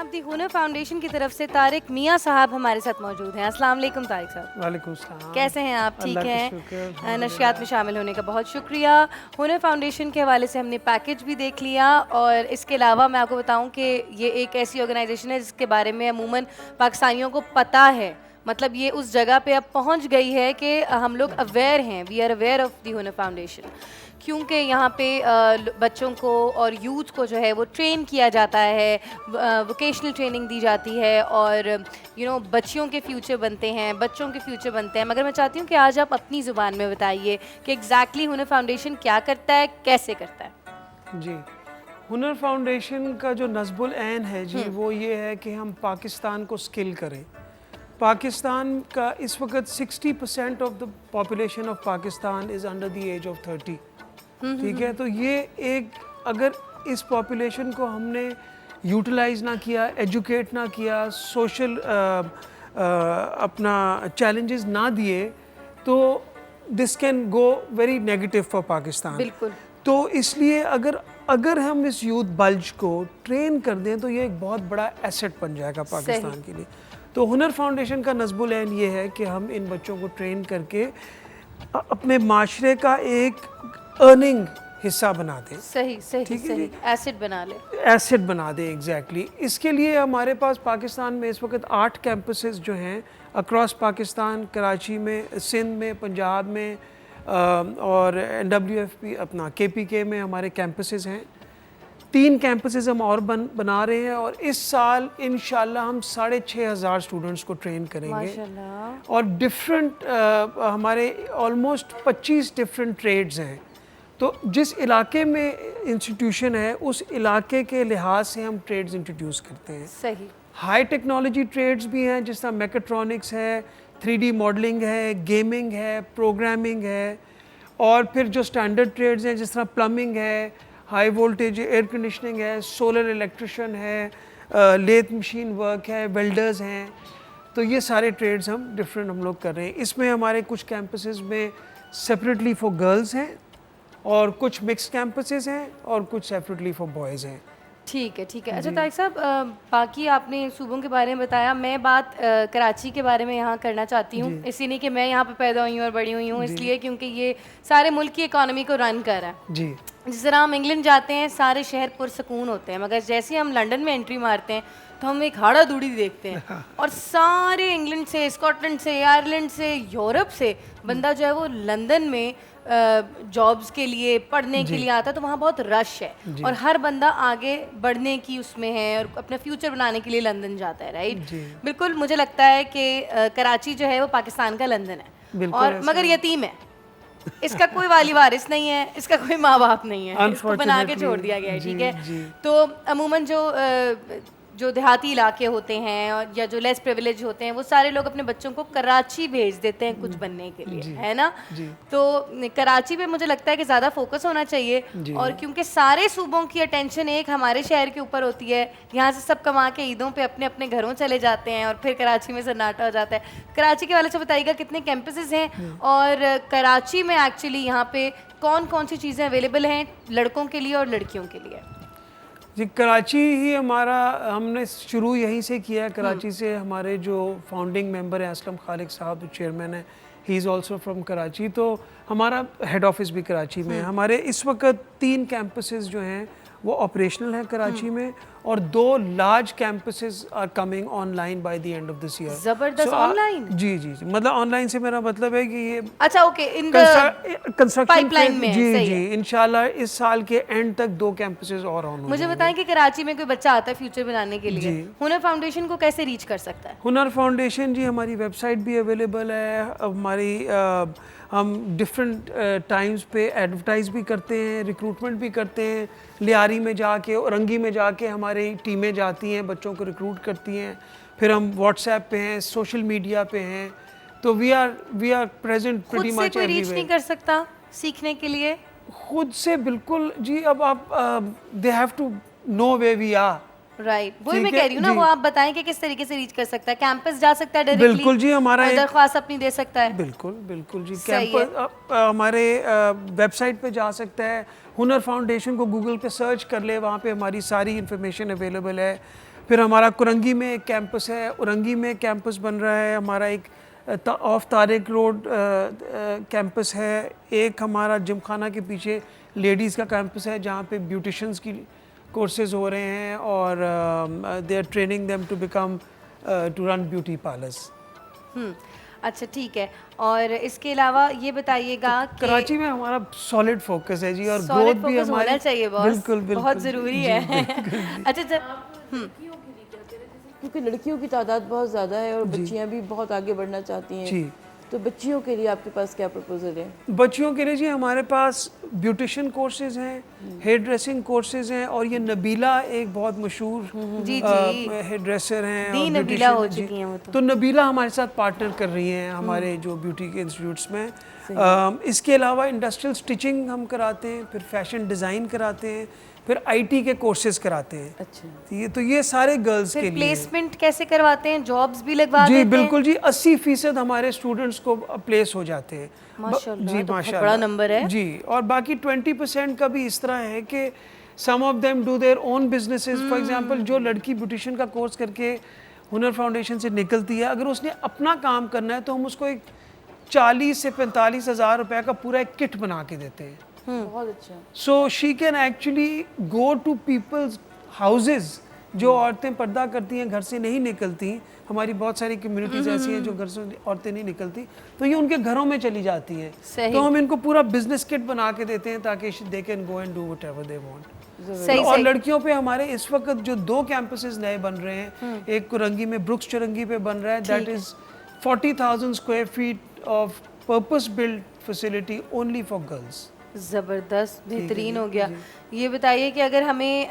जनाब दी हुनर फाउंडेशन की तरफ से तारिक मियाँ साहब हमारे साथ मौजूद हैं। अस्सलाम वालेकुम तारिक साहब। वालेकुम सलाम। कैसे हैं आप? ठीक अल्लाह का हैं? शुक्र, नशियात में शामिल होने का बहुत शुक्रिया। हुनर फाउंडेशन के हवाले से हमने पैकेज भी देख लिया और इसके अलावा मैं आपको बताऊं कि ये एक ऐसी ऑर्गेनाइजेशन है जिसके बारे में अमूमन पाकिस्तानियों को पता है। मतलब ये उस जगह पे अब पहुंच गई है कि हम लोग अवेयर हैं, we are aware of the Hunar foundation, क्योंकि यहाँ पे बच्चों को और यूथ को जो है वो ट्रेन किया जाता है, वोकेशनल ट्रेनिंग दी जाती है और बच्चियों के फ्यूचर बनते हैं, बच्चों के फ्यूचर बनते हैं। मगर मैं चाहती हूँ कि आज आप अपनी ज़ुबान में बताइए कि एग्जैक्टली हुनर फाउंडेशन क्या करता है, कैसे करता है। जी, हुनर फाउंडेशन का जो नस्बुल ऐन है जी, वो ये है कि हम पाकिस्तान को स्किल करें। पाकिस्तान का इस वक्त 60% of the population of Pakistan is under the age of 30। ठीक है, तो ये एक, अगर इस पॉपुलेशन को हमने यूटिलाइज ना किया, एजुकेट ना किया, सोशल अपना चैलेंजेस ना दिए, तो this can go very negative for Pakistan. बिल्कुल। तो इसलिए अगर हम इस यूथ बल्ज को ट्रेन कर दें तो ये एक बहुत बड़ा एसेट बन जाएगा पाकिस्तान के लिए। तो हुनर फाउंडेशन का नस्बुल ऐन ये है कि हम इन बच्चों को ट्रेन करके अपने माशरे का एक अर्निंग हिस्सा बना दें। सही सही सही, एसेट बना ले, एसेट बना दें, एग्जैक्टली। इसके लिए हमारे पास पाकिस्तान में इस वक्त 8 कैंपसेस जो हैं अक्रॉस पाकिस्तान, कराची में, सिंध में, पंजाब में और NWFP अपना KPK में हमारे कैंपसेस हैं। 3 कैंपसेस हम और बना रहे हैं और इस साल इंशाल्लाह हम 6,500 स्टूडेंट्स को ट्रेन करेंगे माशाल्लाह। और डिफरेंट हमारे ऑलमोस्ट 25 डिफरेंट ट्रेड्स हैं। तो जिस इलाके में इंस्टीट्यूशन है उस इलाके के लिहाज से हम ट्रेड्स इंट्रोड्यूस करते हैं। सही। हाई टेक्नोलॉजी ट्रेड्स भी हैं, जिस तरह मैकेट्रॉनिक्स है, 3D मॉडलिंग है, गेमिंग है, प्रोग्रामिंग है, और फिर जो स्टैंडर्ड ट्रेड्स हैं जिस तरह प्लम्बिंग है, हाई वोल्टेज एयर कंडीशनिंग है, सोलर इलेक्ट्रिशियन है, लेथ मशीन वर्क है, वेल्डर्स हैं। तो ये सारे ट्रेड्स हम लोग कर रहे हैं। इसमें हमारे कुछ कैंपसेस में सेपरेटली फॉर गर्ल्स हैं और कुछ मिक्स कैंपसेस हैं और कुछ सेपरेटली फॉर बॉयज़ हैं। ठीक है, ठीक है। अच्छा तारिक साहब, बाकी आपने सूबों के बारे में बताया, मैं बात कराची के बारे में यहाँ करना चाहती हूँ। इसी नहीं कि मैं यहाँ पे पैदा हुई हूँ और बड़ी हुई हूँ, इसलिए क्योंकि ये सारे मुल्क की इकॉनमी को रन कर रहा है जी। जिस तरह हम इंग्लैंड जाते हैं सारे शहर पुरसकून होते हैं, मगर जैसे ही हम लंदन में एंट्री मारते हैं तो हम एक हाड़ा दूड़ी देखते हैं और सारे इंग्लैंड से, स्कॉटलैंड से, आयरलैंड से, यूरोप से बंदा जो है वो लंदन में जॉब्स के लिए, पढ़ने के लिए आता है। तो वहाँ बहुत रश है और हर बंदा आगे बढ़ने की उसमें है और अपना फ्यूचर बनाने के लिए लंदन जाता है, राइट? बिल्कुल। मुझे लगता है कि कराची जो है वो पाकिस्तान का लंदन है, और मगर यतीम है। इसका कोई वाली वारिस नहीं है, इसका कोई माँ बाप नहीं है, इसको बना के छोड़ दिया गया है। ठीक है, तो अमूमन जो देहाती इलाके होते हैं या जो लेस प्रिविलेज होते हैं वो सारे लोग अपने बच्चों को कराची भेज देते हैं कुछ बनने के लिए, है ना? तो कराची पे मुझे लगता है कि ज़्यादा फोकस होना चाहिए, और क्योंकि सारे सूबों की अटेंशन एक हमारे शहर के ऊपर होती है, यहाँ से सब कमा के ईदों पे अपने अपने घरों चले जाते हैं और फिर कराची में सन्नाटा हो जाता है। कराची के वाले से बताइएगा कितने कैंपसेस हैं और कराची में एक्चुअली यहाँ पे कौन कौन सी चीज़ें अवेलेबल हैं लड़कों के लिए और लड़कियों के लिए? जी, कराची ही हमारा, हमने शुरू यहीं से किया। कराची से हमारे जो फाउंडिंग मेंबर हैं असलम खालिक साहब, जो चेयरमैन है, he is also from Karachi. तो हमारा हेड ऑफिस भी कराची में है। हमारे इस वक्त 3 कैंपसेस जो हैं वो ऑपरेशनल हैं कराची में, और 2 large campuses are coming online by the end of this year. जबरदस्त। ऑनलाइन? जी जी जी, मतलब ऑनलाइन से मेरा मतलब है कि ये, अच्छा, okay, in the construction pipeline में। जी सही जी, है। इंशाल्लाह इस साल के एंड तक 2 कैंपसेस और ऑन हो मुझे जाएंगे। बताएं कि कराची में कोई बच्चा आता है फ्यूचर बनाने के लिए, हुनर फाउंडेशन को कैसे रीच कर सकता है? हुनर फाउंडेशन जी, हमारी वेबसाइट भी अवेलेबल है। हमारी हम डिफरेंट टाइम्स पे एडवर्टाइज भी करते हैं, रिक्रूटमेंट भी करते हैं। लियारी में जाके, औरंगी में जाके हमारी टीमें जाती हैं, बच्चों को रिक्रूट करती हैं। फिर हम व्हाट्सएप पे हैं, सोशल मीडिया पे हैं। तो we are present pretty much everywhere. खुद से कोई रीच नहीं कर सकता सीखने के लिए? खुद से बिल्कुल जी। अब आप they have to know where we are, right, वही मैं कह रही हूँ ना। वो आप बताएं कि किस तरीके से रीच कर सकता है। कैंपस जा सकता है डायरेक्टली? बिल्कुल जी, हमारा दरख्वास्त अपनी दे सकता है। बिल्कुल बिल्कुल जी। कैंपस हमारे वेबसाइट पे जा सकता है। हुनर फाउंडेशन को गूगल पे सर्च कर ले, वहाँ पे हमारी सारी इन्फॉर्मेशन अवेलेबल है। फिर हमारा कुरंगी में एक कैंपस है, उरंगी में कैंपस बन रहा है, हमारा एक ऑफ तारिक रोड कैंपस है, एक हमारा जिमखाना के पीछे लेडीज़ का कैंपस है जहाँ पे ब्यूटिशंस की कोर्सेज हो रहे हैं और they are training them to become to run beauty parlours. अच्छा ठीक है। और इसके अलावा ये बताइएगा कि कराची में हमारा सॉलिड फोकस है जी, और सॉलिड ग्रोथ भी फोकस हमारी होना चाहिए बॉस, बिल्कुल बिल्कुल बहुत ज़रूरी है। अच्छा क्योंकि लड़कियों की तादाद बहुत ज़्यादा है और बच्चियां भी बहुत आगे बढ़ना चाहती हैं, जी। तो बच्चियों के लिए आपके पास क्या प्रपोजल है? बच्चियों के लिए जी हमारे पास ब्यूटिशियन कोर्सेज हैं, हेयर ड्रेसिंग कोर्सेज हैं, और ये नबीला एक बहुत मशहूर जी जी हेयर ड्रेसर हैं दी और नबीला हो beautician, जी। चुकी हैं वो तो नबीला हमारे साथ पार्टनर कर रही हैं हमारे जो ब्यूटी के इंस्टीट्यूट्स में। इसके अलावा इंडस्ट्रियल स्टिचिंग हम कराते हैं, फिर फैशन डिज़ाइन कराते हैं, फिर आईटी के कोर्सेज कराते हैं। अच्छा, तो ये सारे गर्ल्स के फिर लिए। प्लेसमेंट कैसे करवाते हैं, जॉब्स भी लगवा जी देते हैं? बिल्कुल जी, 80% हमारे स्टूडेंट्स को प्लेस हो जाते हैं। माशाल्लाह, जी तो बहुत माशाल्लाह, बड़ा नंबर है। जी। और बाकी 20% का भी इस तरह है कि some of them do their own businesses. For example जो लड़की ब्यूटिशियन का कोर्स करके हुनर फाउंडेशन से निकलती है, अगर उसने अपना काम करना है तो हम उसको एक 40 से 45 हज़ार रुपए का पूरा एक किट बना के देते हैं। बहुत अच्छा। So she can actually go to people's houses. जो औरतें पर्दा करती हैं, घर से नहीं निकलती, हमारी बहुत सारी कम्युनिटीज ऐसी हैं जो घर से औरतें नहीं निकलती, तो ये उनके घरों में चली जाती हैं। सही। तो हम इनको पूरा बिजनेस किट बना के देते हैं ताकि they can go and do whatever they want. सही और सही। लड़कियों पे हमारे इस वक्त जो 2 कैंपसेस नए बन रहे हैं, एक कुरंगी में ब्रुक्स चुरंगी पे बन रहा है, that is 40,000 square feet of purpose build facility only for girls. ज़बरदस्त, बेहतरीन हो गया। ये बताइए कि अगर हमें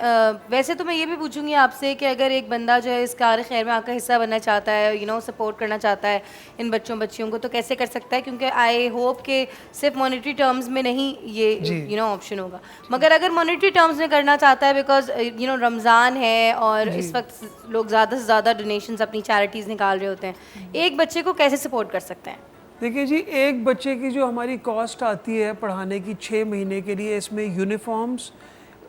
वैसे तो मैं ये भी पूछूंगी आपसे कि अगर एक बंदा जो है इस कार खैर में आपका हिस्सा बनना चाहता है, यू नो सपोर्ट करना चाहता है इन बच्चियों को, तो कैसे कर सकता है? क्योंकि आई होप कि सिर्फ मॉनेटरी टर्म्स में नहीं ये यू नो ऑप्शन होगा, मगर अगर मॉनेटरी टर्म्स में करना चाहता है, बिकॉज यू नो रमज़ान है और इस वक्त लोग ज़्यादा से ज़्यादा डोनेशंस अपनी चैरिटीज़ निकाल रहे होते हैं, एक बच्चे को कैसे सपोर्ट कर सकते हैं? देखिए जी, एक बच्चे की जो हमारी कॉस्ट आती है पढ़ाने की 6 महीने के लिए, इसमें यूनिफॉर्म्स,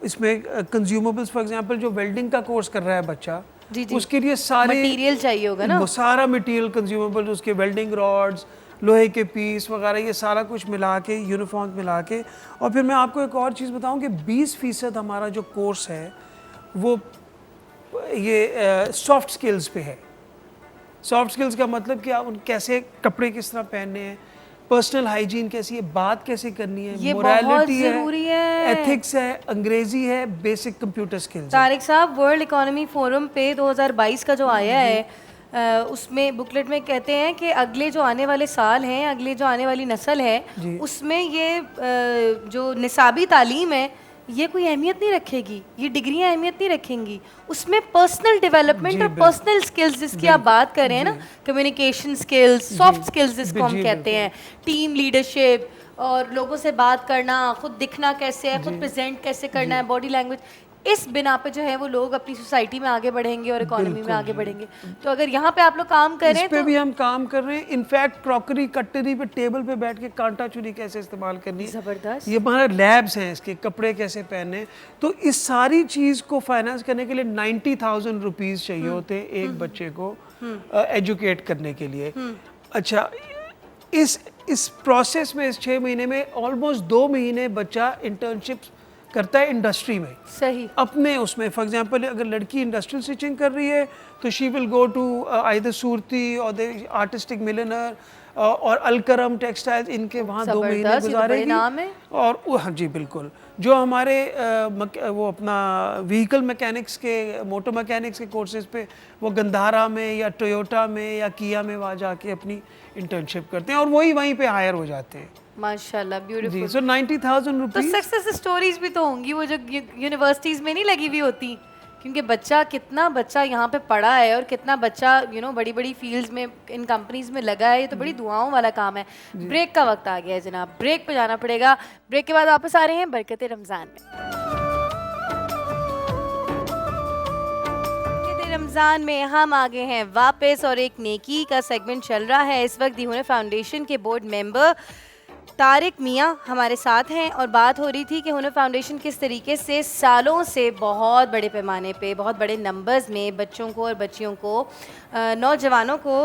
इसमें कंज्यूमेबल्स, फॉर एग्जांपल जो वेल्डिंग का कोर्स कर रहा है बच्चा, जी जी, उसके लिए सारे मटेरियल चाहिए होगा ना? वो सारा मटेरियल कंज्यूमेबल, उसके वेल्डिंग रॉड्स, लोहे के पीस वगैरह, ये सारा कुछ मिला के, यूनिफॉर्म मिला के। और फिर मैं आपको एक और चीज़ बताऊं कि 20% हमारा जो कोर्स है वो ये सॉफ्ट स्किल्स पे है। सॉफ्ट स्किल्स का मतलब कि आप कैसे कपड़े किस तरह पहनने हैं, पर्सनल हाइजीन कैसी है, बात कैसे करनी है, ये बहुत मोरालिटी ज़रूरी है। एथिक्स है, अंग्रेजी है, बेसिक कंप्यूटर स्किल्स है। तारिक साहब, वर्ल्ड इकोनॉमी फोरम पे 2022 का जो आया है उसमें बुकलेट में कहते हैं कि अगले जो आने वाले साल हैं, अगले जो आने वाली नस्ल है, उसमें ये जो निसाबी तालीम है ये कोई अहमियत नहीं रखेगी, ये डिग्रियां अहमियत नहीं रखेंगी, उसमें पर्सनल डेवलपमेंट और पर्सनल स्किल्स जिसकी आप बात कर रहे हैं ना, कम्युनिकेशन स्किल्स, सॉफ्ट स्किल्स जिसको हम कहते हैं, टीम लीडरशिप और लोगों से बात करना, खुद दिखना कैसे है, खुद प्रेजेंट कैसे करना है, बॉडी लैंग्वेज, इस बिना पे जो है वो लोग अपनी सोसाइटी में आगे बढ़ेंगे और इकोनॉमी में आगे बढ़ेंगे। तो अगर यहाँ पे आप लोग काम कर रहे हैं इस पे भी हम काम कर रहे हैं। इनफैक्ट क्रॉकरी कटरी पे टेबल पे बैठ के कांटा चुरी कैसे इस्तेमाल करनी है, जबरदस्त, ये हमारे लैब्स हैं, इसके कपड़े कैसे पहनने। तो इस सारी चीज़ को फाइनेंस करने के लिए 90,000 रुपीज़ चाहिए होते हैं एक बच्चे को एजुकेट करने के लिए। अच्छा, इस प्रोसेस में, इस 6 महीने में ऑलमोस्ट 2 महीने बच्चा इंटर्नशिप करता है इंडस्ट्री में, सही अपने उसमें। फॉर एग्जांपल अगर लड़की इंडस्ट्रियल स्टिचिंग कर रही है तो she will go to either सूरती और द आर्टिस्टिक मिलनर और अलकरम टेक्सटाइल्स, इनके वहाँ 2 महीने गुजारेगी। और हाँ जी बिल्कुल, जो हमारे वो अपना व्हीकल मैकेनिक्स के, मोटर मैकेनिक्स के कोर्सेज पे वो गंधारा में या टोयोटा में या किया में वहाँ जाके अपनी इंटर्नशिप करते हैं और वही वहीं पे हायर हो जाते हैं। माशाल्लाह, ब्यूटीफुल। सो 90,000 तो रुपीस। सक्सेस स्टोरीज भी तो होंगी वो जो यूनिवर्सिटीज में नहीं लगी हुई होती, क्योंकि कितना बच्चा यहाँ पे पढ़ा है और कितना बच्चा यू नो बड़ी बड़ी फील्ड्स में इन कंपनीज में लगा है, ये तो बड़ी दुआओं वाला काम है। ब्रेक का वक्त आ गया है जनाब, ब्रेक पे जाना पड़ेगा। ब्रेक के बाद वापस आ रहे हैं बरकते रमज़ान में। रमज़ान में हम आगे हैं वापस और एक नेकी का सेगमेंट चल रहा है इस वक्त। दी हुनर फाउंडेशन के बोर्ड मेंबर तारिक मियाँ हमारे साथ हैं और बात हो रही थी कि हुनर फाउंडेशन किस तरीके से सालों से बहुत बड़े पैमाने पे बहुत बड़े नंबर्स में बच्चों को और बच्चियों को नौजवानों को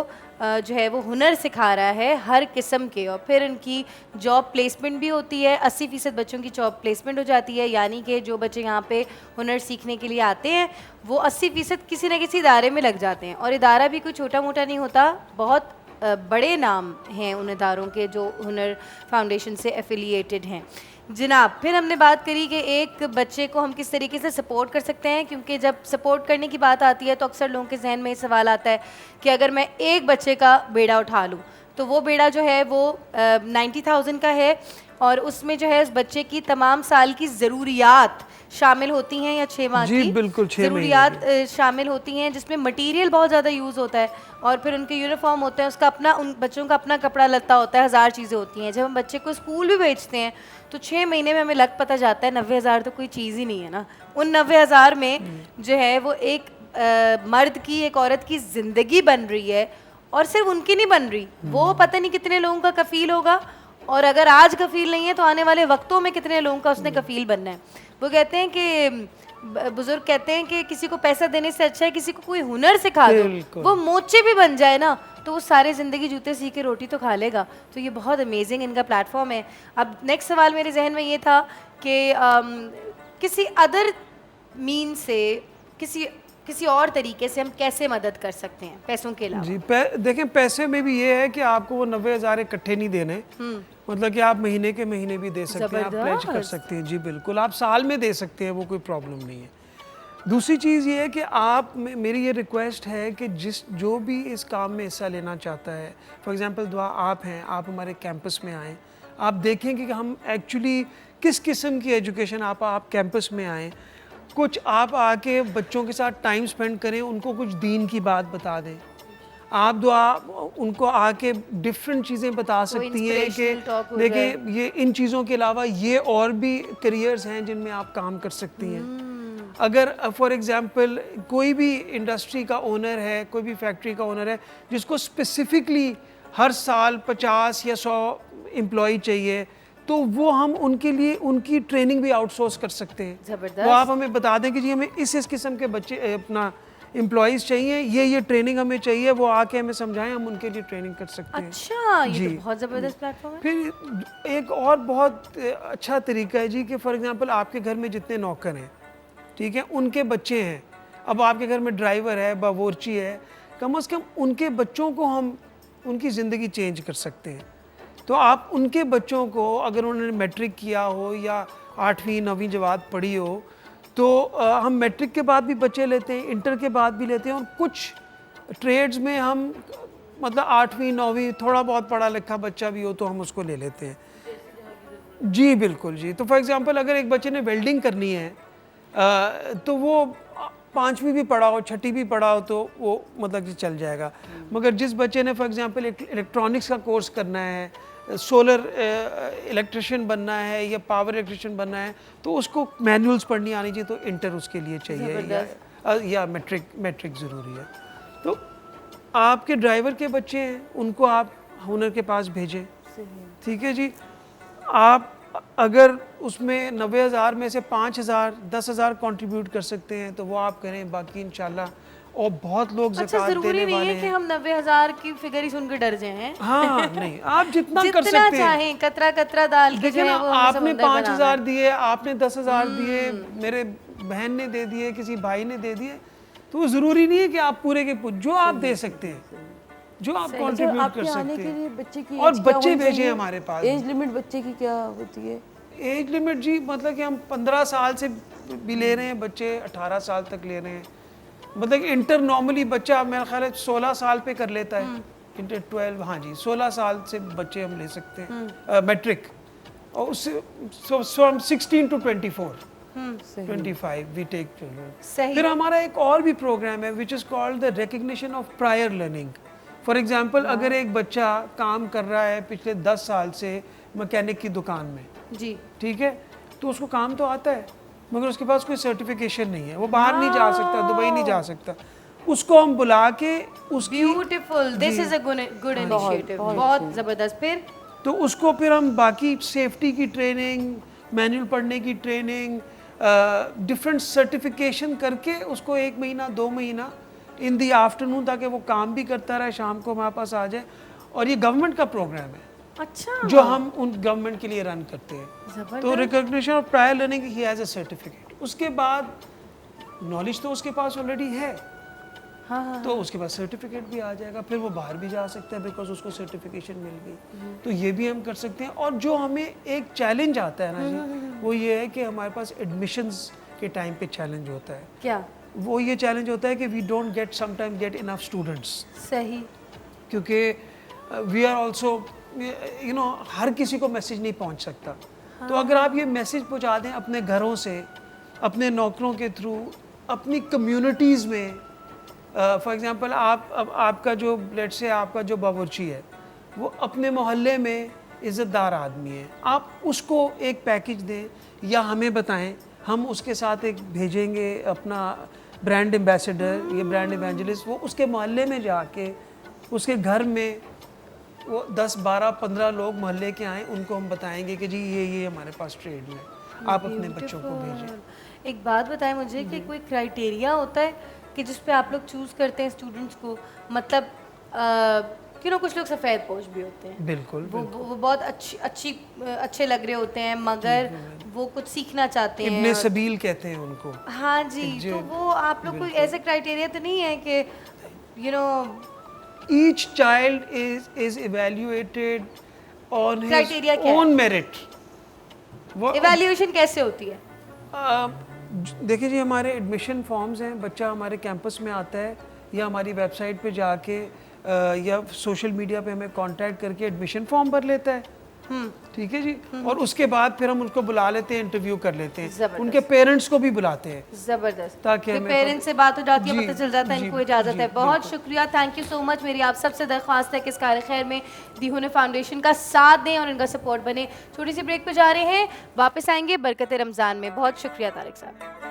जो है वो हुनर सिखा रहा है हर किस्म के, और फिर उनकी जॉब प्लेसमेंट भी होती है। 80% बच्चों की जॉब प्लेसमेंट हो जाती है, यानी कि जो बच्चे यहाँ पे हुनर सीखने के लिए आते हैं वो 80% किसी न किसी इदारे में लग जाते हैं, और इदारा भी कोई छोटा मोटा नहीं होता, बहुत बड़े नाम हैं उन इदारों के जो हुनर फाउंडेशन से एफिलिएटेड हैं। जनाब, फिर हमने बात करी कि एक बच्चे को हम किस तरीके से सपोर्ट कर सकते हैं, क्योंकि जब सपोर्ट करने की बात आती है तो अक्सर लोगों के जहन में ये सवाल आता है कि अगर मैं एक बच्चे का बेड़ा उठा लूँ तो वो बेड़ा जो है वो 90,000 का है, और उसमें जो है उस बच्चे की तमाम साल की ज़रूरियात शामिल होती हैं, या 6 माह जी की बिल्कुल, 6 ज़रूरियात शामिल होती हैं, जिसमें मटेरियल बहुत ज़्यादा यूज़ होता है, और फिर उनके यूनिफॉर्म होते हैं, उसका अपना, उन बच्चों का अपना कपड़ा लत्ता होता है, 1000 चीज़ें होती हैं। जब हम बच्चे को स्कूल भी भेजते हैं तो 6 महीने में हमें लग पता जाता है 90,000 तो कोई चीज़ ही नहीं है ना। उन 90,000 में जो है वो एक मर्द की, एक औरत की ज़िंदगी बन रही है, और सिर्फ उनकी नहीं बन रही, वो पता नहीं कितने लोगों का कफ़ील होगा, और अगर आज कफ़ील नहीं है तो आने वाले वक्तों में कितने लोगों का उसने कफ़ील बनना है। वो कहते हैं कि बुजुर्ग कहते हैं कि किसी को पैसा देने से अच्छा है किसी को कोई हुनर सिखा दो, वो मोचे भी बन जाए ना तो वो सारे ज़िंदगी जूते सीख के रोटी तो खा लेगा। तो ये बहुत अमेजिंग इनका प्लेटफॉर्म है। अब नेक्स्ट सवाल मेरे जहन में ये था कि किसी अदर मीन से, किसी और तरीके से हम कैसे मदद कर सकते हैं पैसों के अलावा? जी देखें, पैसे में भी ये है कि आपको वो 90,000 इकट्ठे नहीं देने, मतलब कि आप महीने के महीने भी दे सकते हैं, आप प्लेज कर सकते हैं। जी बिल्कुल, आप साल में दे सकते हैं, वो कोई प्रॉब्लम नहीं है। दूसरी चीज़ ये है कि आप, मेरी ये रिक्वेस्ट है कि जो भी इस काम में हिस्सा लेना चाहता है, फॉर एग्जांपल दुआ आप हैं, आप हमारे कैंपस में आएँ, आप देखेंगे कि हम एक्चुअली किस किस्म की एजुकेशन, आप कैंपस में आएँ, कुछ आप आके बच्चों के साथ टाइम स्पेंड करें, उनको कुछ दीन की बात बता दें। आप दुआ उनको आके डिफरेंट चीज़ें बता सकती हैं कि देखिए ये इन चीज़ों के अलावा ये और भी करियर्स हैं जिनमें आप काम कर सकती हैं। अगर फॉर एग्जांपल कोई भी इंडस्ट्री का ओनर है, कोई भी फैक्ट्री का ओनर है जिसको स्पेसिफिकली हर साल 50 या 100 एम्प्लॉय चाहिए, तो वो हम उनके लिए उनकी ट्रेनिंग भी आउटसोर्स कर सकते हैं। ज़बरदस्त। वो आप हमें बता दें कि जी हमें इस किस्म के बच्चे अपना एम्प्लॉयज़ चाहिए, ये ट्रेनिंग हमें चाहिए, वो आके हमें समझाएं, हम उनके लिए ट्रेनिंग कर सकते हैं। अच्छा, ये तो बहुत ज़बरदस्त प्लेटफॉर्म है। फिर एक और बहुत अच्छा तरीका है जी कि फॉर एग्जांपल आपके घर में जितने नौकर हैं, ठीक है, उनके बच्चे हैं, अब आपके घर में ड्राइवर है, बावर्ची है, कम से कम उनके बच्चों को हम उनकी ज़िंदगी चेंज कर सकते हैं। तो आप उनके बच्चों को, अगर उन्होंने मैट्रिक किया हो या 8वीं 9वीं जमात पढ़ी हो, तो हम मैट्रिक के बाद भी बच्चे लेते हैं, इंटर के बाद भी लेते हैं, और कुछ ट्रेड्स में हम मतलब 8वीं 9वीं थोड़ा बहुत पढ़ा लिखा बच्चा भी हो तो हम उसको ले लेते हैं। जी बिल्कुल जी। तो फॉर एग्जांपल अगर एक बच्चे ने वेल्डिंग करनी है तो वो 5वीं भी पढ़ा हो, 6वीं भी पढ़ा हो, तो वो मतलब कि चल जाएगा। मगर जिस बच्चे ने फॉर एग्जांपल इलेक्ट्रॉनिक्स का कोर्स करना है, सोलर इलेक्ट्रिशियन बनना है या पावर इलेक्ट्रिशियन बनना है, तो उसको मैनुअल्स पढ़नी आनी चाहिए, तो इंटर उसके लिए चाहिए या मैट्रिक ज़रूरी है। तो आपके ड्राइवर के बच्चे हैं, उनको आप हुनर के पास भेजें, ठीक है जी। आप अगर उसमें 90,000 में से 5,000 10,000 कंट्रीब्यूट कर सकते हैं तो वो आप करें, बाकी इंशाल्लाह। और बहुत लोग ज़कात देने वाले हैं। अच्छा, ज़रूरी नहीं है कि हम 90,000 की फिगर ही सुनकर डर जाएं। हाँ नहीं, आप जितना कर सकते हैं, चाहें, कतरा कतरा डाल के जो है वो आपने 5,000 दिए, आपने 10,000 दिए, मेरे बहन ने दे दिए, किसी भाई ने दे दिए, तो ज़रूरी नहीं है कि आप पूरे के जो आप दे सकते हैं, जो आप कंट्रीब्यूट कर सकते हैं। बच्चे की और बच्चे भेजे हमारे पास। एज लिमिट बच्चे की क्या होती है? एज लिमिट जी मतलब कि हम 15 साल से भी ले रहे हैं बच्चे, 18 साल तक ले रहे हैं। मतलब कि इंटर नॉर्मली बच्चा मेरा ख्याल है 16 साल पे कर लेता है, इंटर 12, हाँ जी 16 साल से बच्चे हम ले सकते हैं मैट्रिक, और उससे from 16 to 24 25 we take children. फिर हमारा एक और भी प्रोग्राम है which is called the recognition of prior learning. For example अगर एक बच्चा काम कर रहा है पिछले 10 साल से मैकेनिक की दुकान में जी, ठीक है, तो उसको काम तो आता है मगर उसके पास कोई सर्टिफिकेशन नहीं है, वो बाहर नहीं जा सकता, दुबई नहीं जा सकता, उसको हम बुला के उसकी beautiful, this is a good initiative, बहुत ज़बरदस्त। फिर तो उसको फिर हम बाकी सेफ्टी की ट्रेनिंग, मैनुअल पढ़ने की ट्रेनिंग, डिफरेंट सर्टिफिकेशन करके उसको 1 महीना 2 महीना इन दी आफ्टरनून, ताकि वो काम भी करता रहे, शाम को हमारे पास आ जाए। और ये गवर्नमेंट का प्रोग्राम है अच्छा, जो हम उन गवर्नमेंट के लिए रन करते हैं। जबरदस्त। तो recognition of prior learning, he has a certificate. उसके बाद नॉलेज तो उसके पास ऑलरेडी है, हाँ, तो उसके बाद सर्टिफिकेट भी आ जाएगा, फिर वो बाहर भी जा सकता है बिकॉज उसको सर्टिफिकेशन मिल गई। तो ये भी हम कर सकते हैं। और जो हमें एक चैलेंज आता है ना जी, वो ये है कि हमारे पास एडमिशन्स के टाइम पे चैलेंज होता है। क्या वो ये चैलेंज होता है कि we don't get sometime get enough students, सही, क्योंकि we are also you know हर किसी को मैसेज नहीं पहुंच सकता। तो अगर आप ये मैसेज पहुंचा दें अपने घरों से, अपने नौकरों के थ्रू, अपनी कम्युनिटीज़ में, फॉर एग्जांपल आपका जो लेट्स से आपका जो बावर्ची है वो अपने मोहल्ले में इज़्ज़तदार आदमी है, आप उसको एक पैकेज दें या हमें बताएं, हम उसके साथ एक भेजेंगे अपना ब्रांड एम्बेसडर या ब्रांड इवेंजलिस्ट, वो उसके मोहल्ले में जाके उसके घर में वो 10, 12, 15 लोग मोहल्ले के आए, उनको हम बताएंगे कि जी ये हमारे पास ट्रेड में, आप अपने बच्चों को भेजें। एक बात बताएं मुझे कि कोई क्राइटेरिया होता है कि जिस पे आप लोग चूज करते हैं स्टूडेंट्स को, मतलब कुछ लोग सफ़ेद पोश भी होते हैं, बिल्कुल, वो बहुत अच्छे लग रहे होते हैं, मगर वो कुछ सीखना चाहते हैं, इब्ने सबील कहते हैं उनको। हाँ जी, तो वो आप लोग कोई ऐसे क्राइटेरिया तो नहीं है कि each child is evaluated on his Criteria क्या own merit। इवैल्यूएशन कैसे होती है? देखिए जी, हमारे एडमिशन फॉर्म्स हैं, बच्चा हमारे कैंपस में आता है या हमारी वेबसाइट पे जाके या सोशल मीडिया पे हमें कांटेक्ट करके एडमिशन फॉर्म भर लेता है, ठीक है जी। और उसके बाद फिर हम उनको बुला लेते हैं, इंटरव्यू कर लेते हैं, उनके पेरेंट्स को भी बुलाते हैं, जबरदस्त, ताकि पेरेंट्स से बात हो जाती है, जी, पता चल जाता है जी, इनको इजाज़त जी, है। बहुत शुक्रिया, थैंक यू सो मच। मेरी आप सबसे दरख्वास्त है कि इस कार खैर में दी हुनर फाउंडेशन का साथ दें और इनका सपोर्ट बने। छोटी सी ब्रेक पे जा रहे हैं, वापस आएंगे बरकत रमज़ान में। बहुत शुक्रिया तारिक साहब।